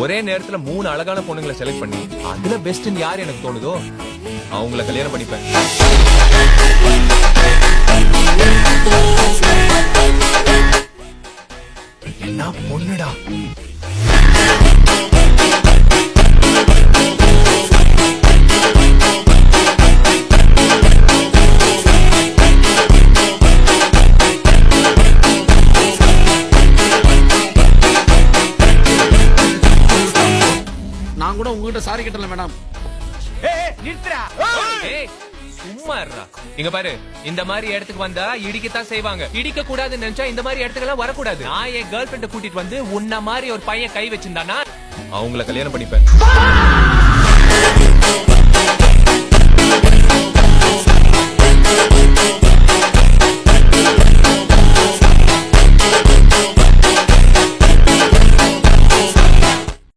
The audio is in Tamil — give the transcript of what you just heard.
ஒரே நேரத்துல 3 அழகான பொண்ணுங்களை செலக்ட் பண்ணி அதுல பெஸ்ட் யார் எனக்கு தோணுதோ அவங்கள கல்யாணம் பண்ணிப்பேன். என்ன பொண்ணுடா. நான் கூட உங்ககிட்ட சாரி கேட்டல மேடம். சும்மா இருடா. இங்க பாரு, இந்த மாதிரி இடத்துக்கு வந்தா இடிக்கத்தான் செய்வாங்க. இடிக்க கூடாதுன்னு நினைச்சா இந்த மாதிரி இடத்துக்கு எல்லாம் வரக்கூடாது. நான் என் கேர்ள் ஃபிரெண்ட கூட்டிட்டு வந்து உன்ன மாதிரி ஒரு பையன் கை வச்சிருந்தானா அவங்கள கல்யாணம் பண்ணிப்பேன்.